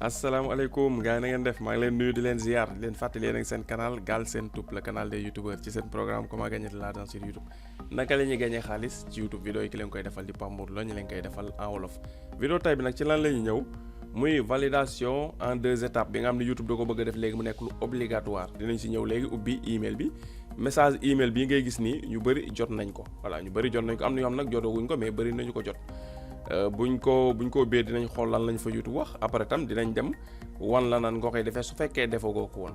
asalaamaaleykum gars yi na ngeen def maa ngi leen nuyu di leen ziar di leen fàttali yéen ak seen canal Galsen Tube le canal des youtubeurs ci seen programme comment gagner de l'argent sur YouTube naka la ñuy gagner xaalis ci YouTube vidéo yi ki leen koy defal di Pambour la ñu leen koy defal en wolof. vidéo tay bi nag ci lan la ñuy ñëw muy validation en 2 étapes bi nga xam ne YouTube da ko bëgg a def léegi mu nekk lu obligatoire dinañ si ñëw léegi ubbi email bi message email bii ngay gis nii ñu bëri jot nañ ko voilà ñu bëri jot nañ ko am na ñoo xam nag jotaguñ ko mais bëri nañu ko jot. buñ ko ubbee dinañ xool lan lañ fa YouTube wax après tam dinañ dem wan la nan nga koy defee su fekkee defagoo ko woon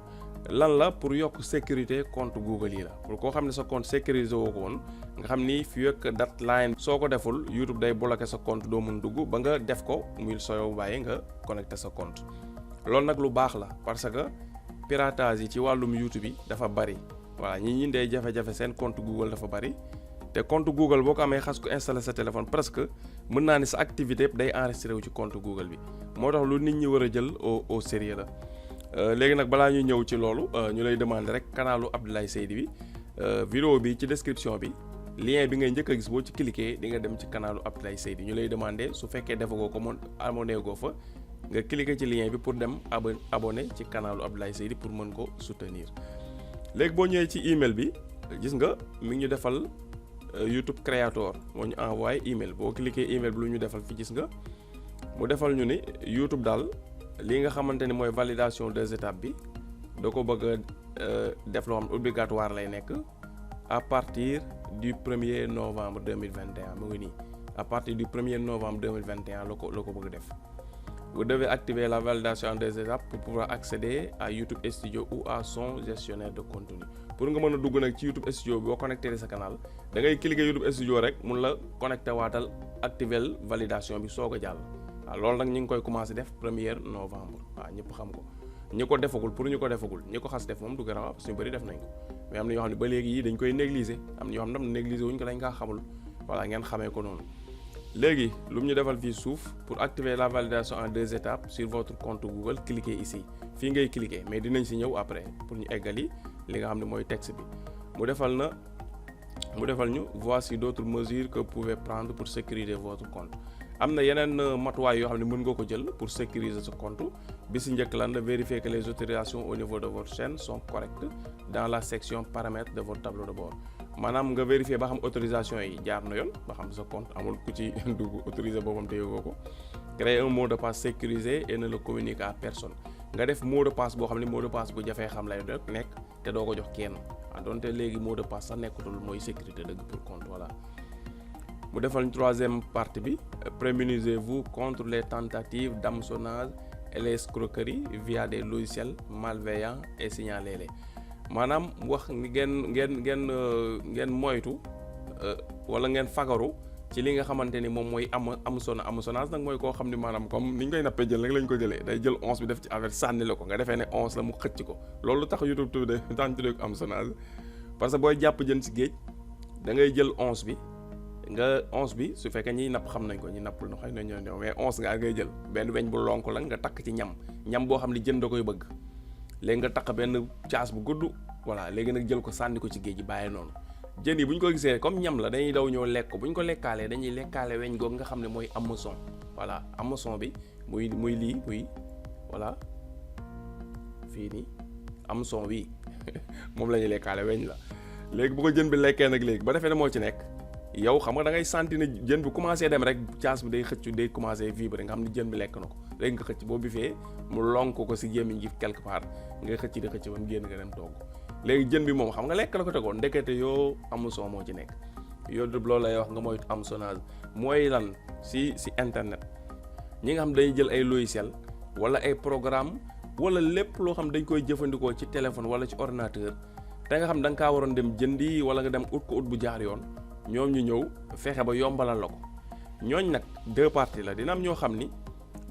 lan la pour yokk sécurité compte Google yi la pour koo xam ne sa compte sécurisé woo ko woon nga xam ni fii ak deadline soo ko deful YouTube day bloqué sa compte doo mun dugg ba nga def ko muy sooy bàyyi nga connecté sa compte loolu nag lu baax la parce que piratage yi ci wàllum YouTube yi dafa bari voilà ñi day jafe-jafe seen compte Google dafa bari te compte Google boo ko amee xas ko installé sa téléphone presque mën naa ni sa activité yëpp day enregistré wu ci compte Google bi moo tax lu nit ñi war a jël au sérieux la léegi nag balaa ñuy ñëw ci loolu ñu lay demander rek kanalu Abdoulaye Seydi bi vidéo bi ci description bi lien bi ngay njëkk a gis boo ci cliquer di nga dem ci kanalu Abdoulaye Seydi ñu lay demander su fekkee defagoo ko moom abonné goo fa nga cliquer ci lien bi pour dem abonné ci kanalu Abdoulaye Seydi pour mën ko soutenir léegi boo ñëwee ci email bi gis nga mi ngi ñu defal YouTube Creator moo ñu envoyé email boo cliquer email bi lu ñu defal fi gis nga mu defal ñu ni YouTube daal li nga xamante ni mooy validation 2 étapes bi da ko bëgg a def loo xam obligatoire lay nekk à partir du 1er novembre 2021 mu ngi nii à partir du 1er novembre 2021 la ko bëgg def. Vous devez activer la validation en 2 étapes pour pouvoir accéder à YouTube Studio ou à son gestionnaire de contenu pour nga mën a dugg nag ci YouTube Studio bi boo connecté sa canal da ngay cliquer YouTube Studio rek mun la connecté waatal activer validation bi soog a jàll waaw loolu nag ñu ngi koy commencé def 1er novembre waaw ñëpp xam ko ñi ko defagul pour ñu ko defagul ñi ko xas def moom du garaaw parce que ñu bëri def nañ ko mais am na ñoo xam ne ba léegi yi dañ koy négliger am na ñoo xam ne négliger wuñ ko dañ kaa xamul voilà ngeen xamee ko noonu. léegi lu mu ñu defal fii suuf pour activer la validation en 2 étapes sur votre compte Google cliquez ici fii ngay cliquer mais dinañ si ñëw après pour ñu eggali li nga xam ne mooy texte bi mu defal ñu voici d'autres mesures que vous pouvez prendre pour sécuriser votre compte am na yeneen matuwaay yoo xam ne mën nga ko jël pour sécuriser sa compte bi si njëkk lan la vérifier que les autorisations au niveau de votre chaîne sont correctes dans la section paramètres de votre tableau de bord maanaam nga vérifier ba xam autorisation yi jaar na yoon ba xam sa compte amul ku ci dugg autorisé boppam te yëgoo ko créer un mot de passe sécurisé et ne le communique à personne nga def mot de passe boo xam ne mot de passe bu jafee xam lay nekk te doo ko jox kenn donte léegi mot de passe sax nekkatul mooy sécurité dëgg pour compte voilà. mu defal ñu 3e partie bi prémunisez-vous contre les tentatives d'hameçonnage et les escroqueries via des logiciels malveillants et signalez-les maanaam wax ni ngeen moytu wala ngeen fagaru ci li nga xamante ni moom mooy hameçonnage nag mooy koo xam ni maanaam comme ni ñu koy nappee jël rek lañ ko jëlee day jël once bi def ci affaire sànni la ko nga defee ne once la mu xëcc ko loolu tax YouTube tuddee ko hameçonnage parce que booy jàpp jën ci géej da ngay jël once bi nga once bi su fekkee ñiy napp xam nañ ko ñi nappul no xëy na ñoo mais once nga ngay jël benn weñ bu lonk la nga takk ci ñam boo xam ne jën da koy bëgg léegi nga takk benn caas bu gudd voilà léegi nag jël ko sànni ko ci géej gi bàyyi noonu jën yi bu ñu ko gisee comme ñam la dañuy daw ñëw lekk ko bu ñu ko lekkaalee dañuy lekkaale weñ googu nga xam ne mooy hameçon voilà hameçon bi muy lii muy voilà fii nii hameçon bi moom la ñuy lekkaale weñ la léegi bu ko jën bi lekkee nag léegi ba defee ne moo ci nekk yow xam nga da ngay sentir ne jën bi commencé dem rek caas bi day xëcc day commencé vibrer nga xam ne jën bi lekk na ko léegi nga xëcc boo bifee mu lonk ko si gémmiñ gi quelque part ngay xëcc di xëcc ba mu génn nga dem togg léegi jën bi moom xam nga lekk la ko tegoon ndekete yoo hameçon moo ci nekk yow loolu lay wax nga moytu hameçonnage mooy lan si internet ñi nga xam dañuy jël ay logiciel wala ay programme wala lépp loo xam dañ koy jëfandikoo ci téléphone wala ci ordinateur te nga xam da nga kaa waroon dem jëndi wala nga dem ut ko ut bu jaar yoon ñoom ñu ñëw fexe ba yombalal la ko ñooñ nag 2 parties la dina am ñoo xam ni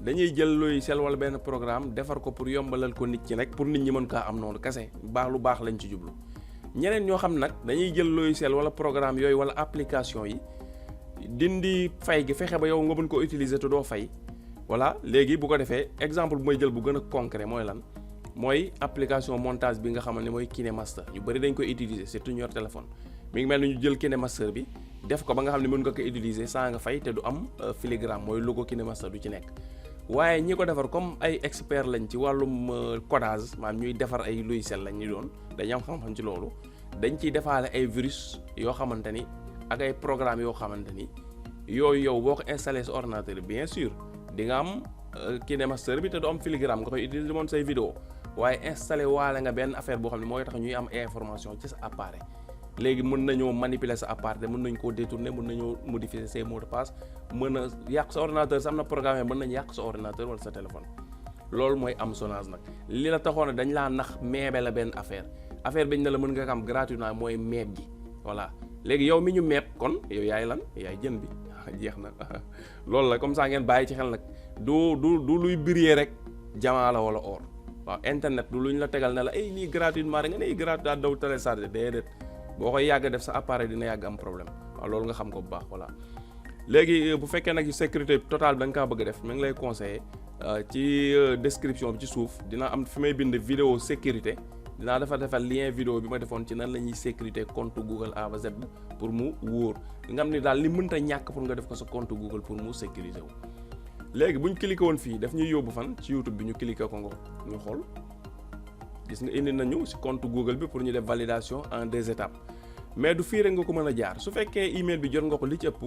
dañuy jël logiciel wala benn programme defar ko pour yombalal ko nit ñi rek pour nit ñi mën kaa am noonu kese lu baax lañ ci jublu ñeneen ñoo xam nag dañuy jël logiciel wala programme yooyu wala application yi dindi fay gi fexe ba yow nga mën ko utiliser te doo fay voilà léegi bu ko defee exemple bu may jël bu gën a concret mooy lan mooy application montage bi nga xamante ne mooy KineMaster ñu bëri dañ koy utiliser surtout ñor téléphone mi ngi mel ni ñu jël KineMaster bi def ko ba nga xam ne mën nga ko utiliser saa nga fay te du am filigrane mooy logo KineMaster du ci nekk waaye ñi ko defar comme ay expert lañ ci wàllum codage maanaam ñuy defar ay logiciel lañ ñu doon dañu am xam-xam ci loolu dañ ciy defaale ay virus yoo xamante ni ak ay programme yoo xamante ni yooyu yow boo ko installé sa ordinateur bien sûr di nga am KineMaster bi te du am filigrane nga koy utiliser moom say vidéo waaye installé waale nga benn affaire boo xam ne mooy tax ñuy am information ci sa appareil léegi mën nañoo manipuler sa appareil mën nañ koo détourner mën nañoo modifier ses mots de passe mën a yàq sa ordinateur sa am na programme mën nañ yàq sa ordinateur wala sa téléphone loolu mooy am Sonage nag li la taxoon dañ laa nax meebe la benn affaire bi ñu ne la mën nga ko am gratuitement mooy meeb gi voilà léegi yow mi ñu meeb kon yow yaay lan yaay jën bi jeex na loolu la comme ça ngeen bàyyi ci xel nag du luy briller rek jamaa la wala or waaw internet du luñ la tegal ne la ay lii gratuitement rek nga ne gratuit daa daw télécharger déedéet boo koy yàgg def sa appareil dina yàgg am problème waaw loolu nga xam ko bu baax voilà léegi bu fekkee nag sécurité totale bi da nga kaa bëgg a def mi ngi lay conseiller ci description bi ci suuf dina am fi may bind vidéo sécurité dinaa defal lien vidéo bi ma defoon ci nan la ñuy sécurité compte Google A ba Z pour mu wóor nga xam ne daal li mënta ñàkk pour nga def ko sa compte Google pour mu sécuriser wu. léegi bu ñu cliqué woon fii daf ñuy yóbbu fan ci YouTube bi ñu cliqué ko nga ñu xool gis nga indi nañu ci compte Google bi pour ñu def validation en 2 étapes mais du fii rek nga ko mën a jaar su fekkee email bi jot nga ko li ci ëpp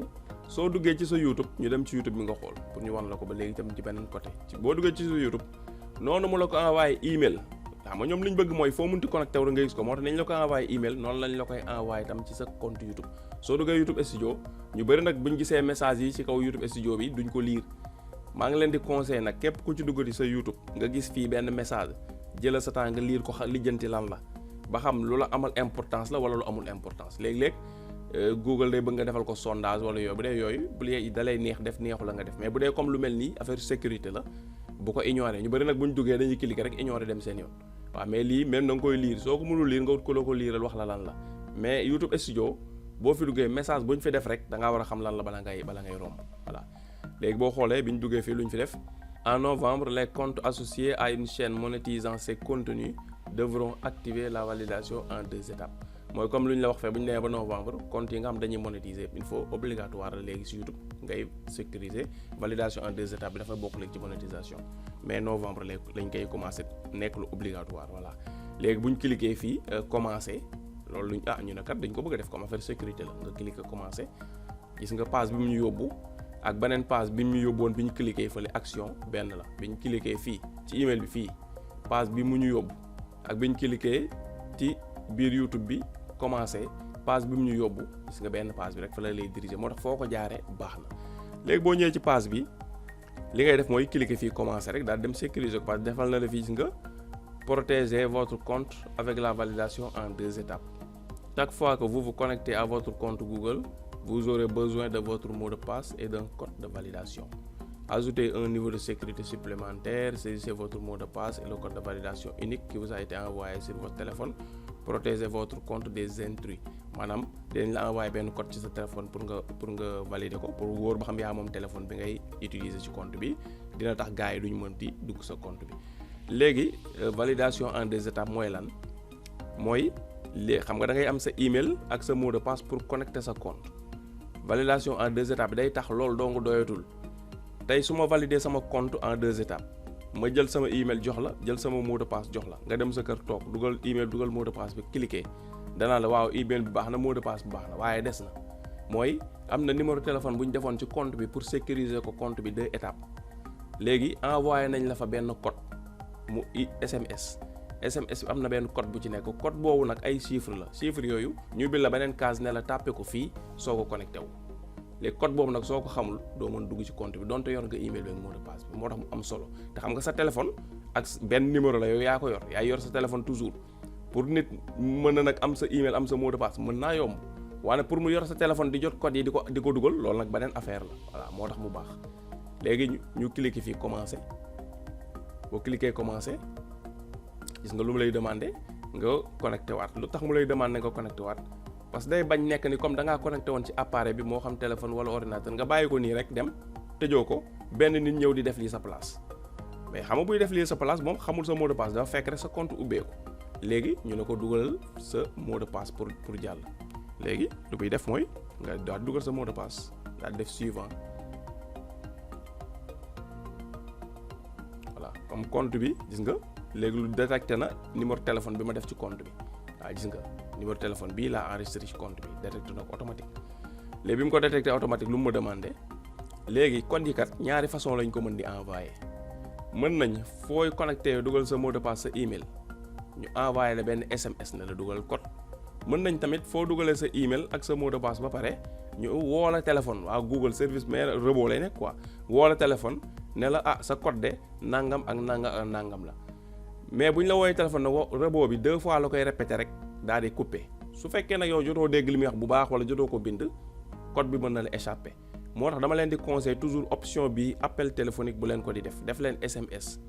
soo duggee ci sa YouTube ñu dem ci YouTube bi nga xool pour ñu wan la ko ba léegi tam ci beneen côté boo duggee ci sa YouTube noonu mu la ko envoyé email. xam nga ñoom li ñu bëgg mooy foo munti connecté wu nga gis ko moo tax nañ la ko envoyé email noonu lañ la koy envoyé tam ci sa compte YouTube soo duggee YouTube Studio ñu bëri nag buñ gisee message yi ci kaw YouTube Studio bi duñ ko lire maa ngi leen di conseillé nag képp ku ci duggati sa YouTube nga gis fii benn message jëlal sa temps nga lire ko lijjanti lan la ba xam lu la amal importance la wala lu amul importance léeg-léeg Google day bëgg nga defal ko sondage wala yooyu bu dee yooyu bu dee da lay neex def neexu la nga def mais bu dee comme lu mel nii affaire sécurité la bu ko ignorer ñu bëri nag bu ñu duggee dañuy cliquer rek ignorer dem seen yoon waaw mais lii même da nga koy lire soo ko mënul lire nga wut ko la ko liiral wax la lan la mais YouTube Studio boo fi duggee message bu ñu fi def rek da ngaa war a xam lan la bala ngay romb voilà léegi boo xoolee bi ñu duggee fii lu ñu fi def en novembre les comptes associés à une chaîne monétisant ses contenus devront activer la validation en 2 étapes mooy comme lu ñu la wax fee bu ñu demee ba novembre compte yi nga xam dañuy monétiser il faut obligatoire la léegi si YouTube ngay sécuriser validation en 2 étapes bi dafa bokk léegi ci monétisation mais novembre lañ koy commencer nekk lu obligatoire voilà léegi bu ñu cliquer fii commencer loolu luñ ñu ne kat dañ ko bëgg a def comme affaire sécurité la nga cliquer commencer gis nga page bi mu ñu yóbbu ak beneen page bi mu ñu yóbboon bi ñu cliquer fële action benn la bi ñu cliquer fii ci email bi fii page bi mu ñu yóbbu ak bi ñu cliquer ci biir YouTube bi commencer page bi mu ñu yóbbu gis nga benn page bi rek fa la lay diriger moo tax foo ko jaaree baax na léegi boo ñëwee ci page bi li ngay def mooy cliquer fii commencer rek daal dem sécuriser ko parce que defal na la fii gis nga protéger votre compte avec la validation en 2 étapes chaque fois que vous vous connectez à votre compte Google vous aurez besoin de votre mot de passe et d'un code de validation. Ajoutez un niveau de sécurité supplémentaire, saisissez votre mot de passe et le code de validation unique qui vous a été envoyé sur votre téléphone. Protégez votre compte des intrus maanaam dañ la envoyé benn code ci sa téléphone pour nga valider ko pour wóor ba xam yaa moom téléphone bi ngay utiliser ci compte bi dina tax gars yi duñ mën di dugg sa compte bi. léegi validation en 2 étapes mooy lan mooy léegi xam nga da ngay am sa email ak sa mot de passe pour connecter sa compte. validation en 2 étapes day tax loolu dong doyatul tey su ma valider sama compte en 2 étapes ma jël sama email jox la jël sama mot de passe jox la nga dem sa kër toog dugal email dugal mot de passe bi cliquer danaa la waaw email bi baax na mot de passe bi baax na waaye des na mooy am na numéro téléphone bu ñu defoon ci compte bi pour sécuriser ko compte bi 2 étapes léegi envoyé nañ la fa benn code mu SMS bi am na benn code bu ci nekk code boobu nag ay chiffres la chiffres yooyu ñu bil la beneen case ne la tàppe ko fii soo ko connecté wu léegi code boobu nag soo ko xamul doo mën dugg ci compte bi donte yor nga email bi ak mot de passe bi moo tax mu am solo te xam nga sa téléphone ak benn numéro la yow yaa ko yor yaa yor sa téléphone toujours pour nit mën na nag am sa email am sa mot de passe mën naa yomb waaye pour mu yor sa téléphone di jot code yi di ko dugal loolu nag beneen affaire la voilà moo tax mu baax léegi ñu cliquer fii commencer boo cliquer commencer gis nga lu mu lay demander nga connecté waat lu tax mu lay demander nga connecté waat parce que day bañ nekk ni comme da ngaa connecté woon ci appareil bi moo xam téléphone wala ordinateur nga bàyyi ko nii rek dem tëjoo ko benn nit ñëw di def lii sa place mais xam nga buy def lii sa place moom xamul sa mot de passe dafa fekk rek sa compte ubbeeku léegi ñu ne ko dugalal sa mot de passe pour jàll léegi lu muy def mooy nga daal dugal sa mot de passe daal def suivant comme compte bi gis nga léegi lu détecté na numéro téléphone bi ma def ci compte bi waaw gis nga numéro téléphone bii laa enregistré ci compte bi détecté na ko automatique léegi bi mu ko détecté automatique lu mu ma demandé léegi code yi kat ñaari façon lañ ko mën di envoyé mën nañ fooy connecté dugal sa mot de passe sa email ñu envoyé la benn SMS ne la dugal code mën nañ tamit foo dugalee sa email ak sa mot de passe ba pare ñu woo la téléphone waa Google service mais robot lay nekk quoi woo la téléphone ne la sa code de nangam ak nangam la mais bu ñu la wooyee téléphone nag robot bi 2 fois la koy répété rek daal di coupé su fekkee nag yow jotoo dégg li muy wax bu baax wala jotoo ko bind code bi mën na la échappé moo tax dama leen di conseil toujours option bi appel téléphonique bu leen ko di def leen SMS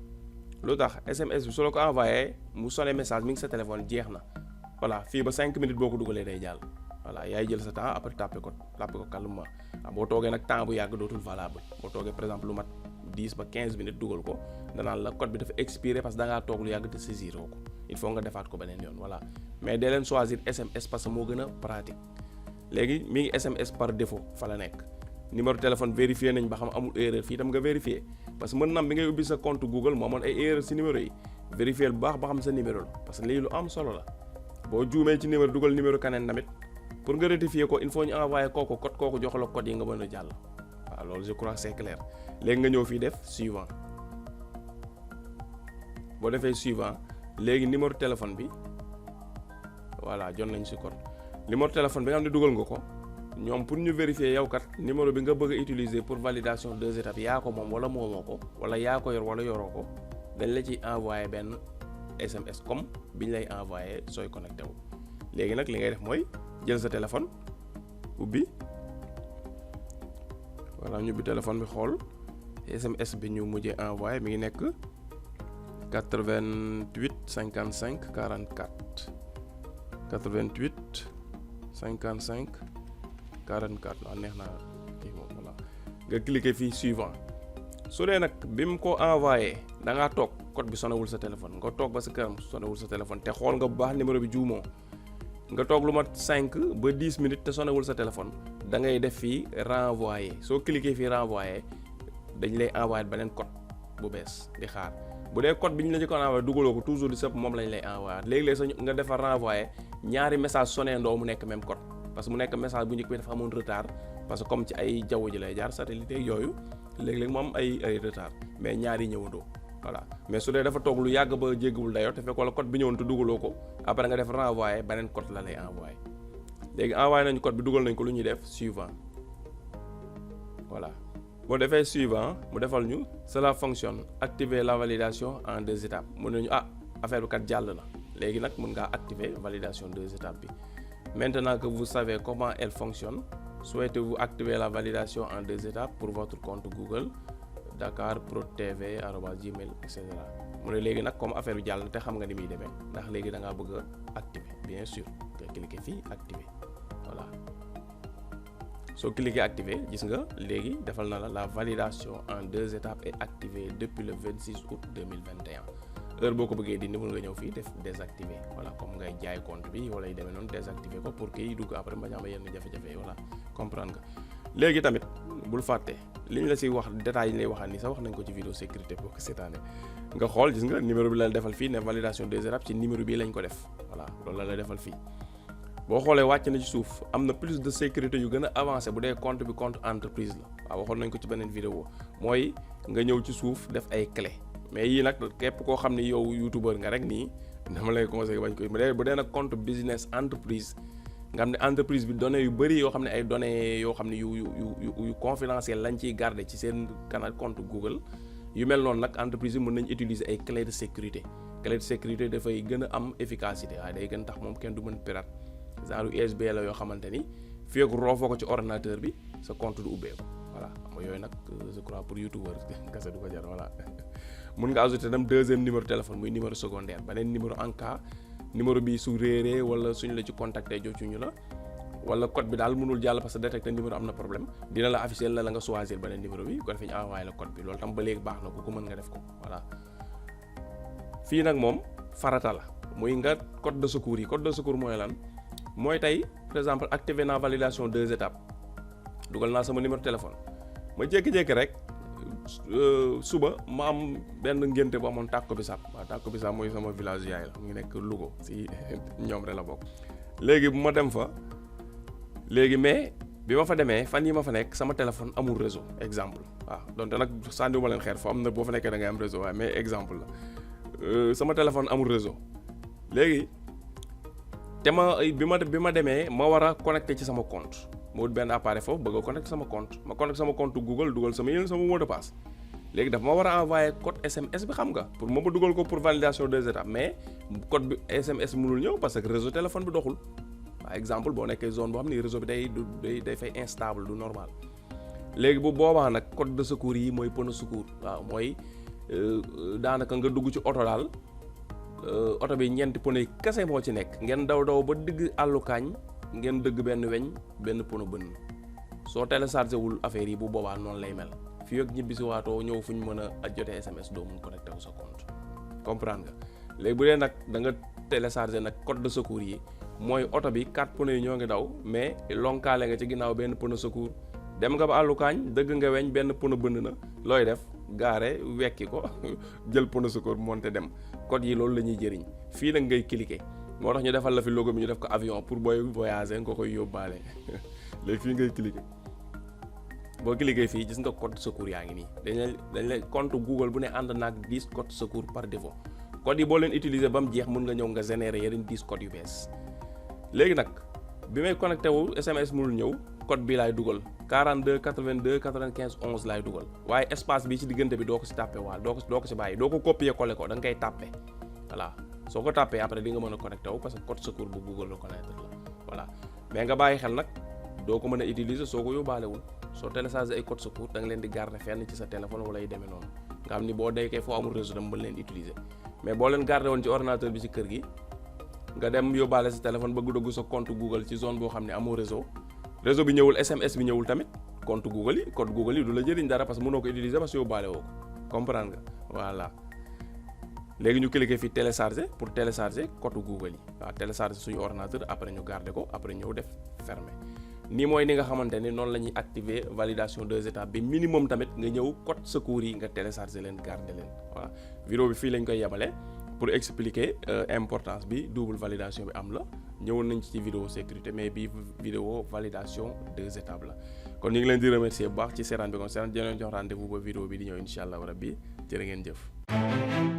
lu tax SMS bi su la ko envoyé mu sonné message mi ngi sa téléphone jeex na voilà fii ba 5 minutes boo ko dugalee day jàll voilà yaay jël sa temps après tapé ko calmement boo toogee nag temps bu yàgg dootul valable boo toogee par exemple lu mat 10 ba 15 minutes dugal ko danaan la code bi dafa expiré parce que da ngaa toog lu yàgg te saisir ko il faut nga defaat ko beneen yoon voilà mais dee leen choisir SMS parce que moo gën a pratique léegi mi ngi SMS par défaut fa la nekk numéro téléphone vérifié nañ ba xam amul erreur fii tam nga vérifié parce que mën nam bi ngay ubbi sa compte Google moo amoon ay erreur si numéro yi vérifié bu baax ba xam sa numéro la parce que lii lu am solo la boo juumee ci numéro dugal numéro kaneen tamit pour nga rectifier ko il faut ñu envoyer kooku code kooku jox la code yi nga mën a jàll waaw loolu je crois c'est clair léegi nga ñëw fii def suivant boo defee suivant léegi numéro téléphone bi voilà jot nañ si code numéro téléphone bi nga xam ne dugal nga ko ñoom pour ñu vérifier yow kat numéro bi nga bëgg a utiliser pour validation 2 étapes yaa ko moom wala moomoo ko wala yaa ko yor wala yoroo ko dañ la ci envoyer benn SMS comme biñ lay envoyer sooy connecté wu léegi nag li ngay def mooy jël sa téléphone ubbi voilà ñu ubbi téléphone bi xool SMS bi ñu mujjee envoyé mi ngi nekk 88 55 44 88 55 44 waaw neex naa kii moom voilà nga cliquer fii suivant su dee nag bi mu ko envoyé da ngaa toog code bi sonewul sa téléphone nga toog ba sa këram sonewul sa téléphone te xool nga bu baax numéro bi juumoo nga toog lu mat 5 ba 10 minutes te sonewul sa téléphone da ngay def fii renvoyer soo cliquer fii renvoyer dañ lay envoyer beneen code bu bees di xaar bu dee code bi ñu la ci ko envoyer dugaloo ko toujours di sëpp moom lañ lay envoyer léegi-léegi sax nga defar renvoyer ñaari message sonné ndoo mu nekk même code parce que mu nekk message bu njëkk bi dafa amoon retard parce que comme ci ay jaww ji lay jaar satellite yooyu léeg-léeg mu am ay retard mais ñaari ñëwandoo voilà mais su dee dafa toog lu yàgg ba jéggul dayoo te fekk wala code bi ñëwoon te dugaloo ko après nga def renvoyer beneen code la lay envoyer léegi envoyé nañu code bi dugal nañ ko lu ñuy def suivant voilà boo defee suivant mu defal ñu cela fonctionne activer la validation en 2 étapes mun nañu affaire bi kat jàll na léegi nag mun ngaa activer validation 2 étapes bi maintenant que vous savez comment elle fonctionne souhaitez-vous activer la validation en 2 étapes pour votre compte Google Dakar Prod TV @gmail etc. mu ne léegi nag comme affaire bi jàll na te xam nga ni muy demee ndax léegi da ngaa bëgg a activer bien sûr nga cliquer fii activer voilà soo cliquer activer gis nga léegi defal na la validation en 2 étapes est activée depuis le 26 août 2021 heure boo ko bëggee dindi mën nga ñëw fii def désactiver voilà comme ngay jaay compte bi wala yu demee noonu désactiver ko pour que yi dugg après mbañ am yenn jafe-jafe yi voilà comprendre nga léegi tamit bul fàtte li ñu la si wax détails yi ñu lay waxaat nii sax wax nañ ko ci vidéo sécurité boo ko seetaanee nga xool gis nga numéro bi la defal fii ne validation 2 étapes ci numéro bii lañ ko def voilà loolu la defal fii boo xoolee wàcc na ci suuf am na plus de sécurité yu gën a avancé bu dee compte bi compte entreprise la waaw waxoon nañ ko ci beneen vidéo mooy nga ñëw ci suuf def ay clé mais yii nag képp koo xam ni yow youtubeur nga rek nii dama lay conseillé bañ koy bu dee nag compte business entreprise nga xam ne entreprise bi données yu bëri yoo xam ne ay données yoo xam ne yu confidentiel lañ ciy garder ci seen canal compte Google yu mel noonu nag entreprise bi mën nañ utiliser ay clé de sécurité clé de sécurité dafay gën a am efficacité waaye day gën tax moom kenn du mën pirate genre USB la yoo xamante ni fii ak roofoo ko ci ordinateur bi sa compte du ubbeeku voilà xam nga yooyu nag je crois pour youtubeur kese du ko jar voilà mun nga ajouter dem deuxième numéro téléphone muy numéro secondaire beneen numéro en cas numéro bi su réeree wala suñu la ci contacter jotuñu la wala code bi daal mënul jàll parce que détecté numéro am na problème dina la afficher la nga choisir beneen numéro bi ko defee ñu envoyé la code bi loolu tam ba léegi baax na ku ko mën nga def ko voilà fii nag moom farata la muy nga code de secours yi code de secours mooy lan mooy tey par exemple activer naa validation 2 étapes dugal naa sama numéro téléphone ma jékki-jékki rek suba ma am benn ngénte bu amoon Tàkko Bisaab waaw Tàkko Bisaab mooy sama village yaay la mu ngi nekk Louga si ñoom rek la bokk. léegi bu ma dem fa léegi mais bi ma fa demee fan yi ma fa nekk sama téléphone amul réseau exemple waaw donte nag sànniwuma leen xeer fa am na boo fa nekkee da ngay am réseau waaye mais exemple la sama téléphone amul réseau léegi te bi ma demee ma war a connecté ci sama compte ma wut benn appareil foofu bëgg a connecté sama compte ma connecté sama compte Google dugal sama mot de passe léegi dafa ma war a envoyé code SMS bi xam nga pour ma dugal ko pour validation 2 étapes mais code bi SMS mënul ñëw parce que réseau téléphone bi doxul par exemple boo nekkee zone boo xam ne réseau bi day fay instable du normal léegi bu boobaa nag code de secours yi mooy pneu secours waaw mooy daanaka nga dugg ci oto daal oto bi ñeenti pneu yi kese moo ci nekk ngeen daw ba digg àllukaañ ngeen dëgg benn weñ benn pneu bënn soo téléchargé wul affaire yi bu boobaa noonu lay mel fii ak ñibbi si waatoo ñëw fu ñu mën a jotee SMS doo mun connecté wu sa compte comprendre nga léegi bu dee nag da nga téléchargé nag code de secours yi mooy oto bi 4 pneu yi ñoo ngi daw mais lonkaale nga ci ginnaaw benn pneu secours dem nga ba àllukaañ dëgg nga weñ benn pneu bënn na looy def gaare wekki ko jël pneu secours monté dem code yi loolu la ñuy jëriñ fii nag ngay cliquer moo tax ñu defal la fi logo bi ñu def ko avion pour booy voyager nga koy yóbbaale léegi fii ngay cliquer boo cliquer fii gis nga code secours yaa ngi nii dañ lay compte Google bu ne ànd naag 10 code secours par défaut code yi boo leen utiliser ba mu jeex mun nga ñëw nga générer yeneen 10 codes yu bees léegi nag bi may connecté wu SMS mënul ñëw code bi laay dugal 42 82 95 11 laay dugal waaye espace bi ci diggante bi doo ko ci tàppe waal doo ko ci bàyyi doo ko copier coller ko da nga koy tàppe voilà soo ko tàppee après di nga mën a connecté wu parce que code secours bu Google reconnaître la voilà mais nga bàyyi xel nag doo ko mën a utiliser soo ko yóbbaalewul soo téléchargé ay code secours da nga leen di garder fenn ci sa téléphone wala ay demee noonu nga xam ni boo deykee foo amul réseau dama mën leen utiliser mais boo leen garder woon ci ordinateur bi ci kër gi nga dem yóbbaale sa téléphone bëgg dugg sa compte Google ci zone boo xam ne amoo réseau bi ñëwul SMS bi ñëwul tamit compte Google yi code Google yi du la jëriñ dara parce que mënoo ko utiliser parce que yóbbaale woo ko comprendre nga voilà léegi ñu cliquer fii télécharger pour télécharger code Google yi waaw télécharger suñu ordinateur après ñu garder ko après ñëw def fermer nii mooy ni nga xamante ni noonu la ñuy activer validation 2 étapes bi minimum tamit nga ñëw code secours yi nga télécharger leen garder leen voilà vidéo bi fii lañ koy yemale pour expliquer importance bi double validation bi am la ñëwoon nañ ci vidéo sécurité mais bii vidéo validation 2 étapes la kon ñu ngi leen di remercier bu baax ci seetaan bi kon seetaan di leen jox rendez-vous ba vidéo bi di ñëw incha allah rabbi jërë ngeen jëf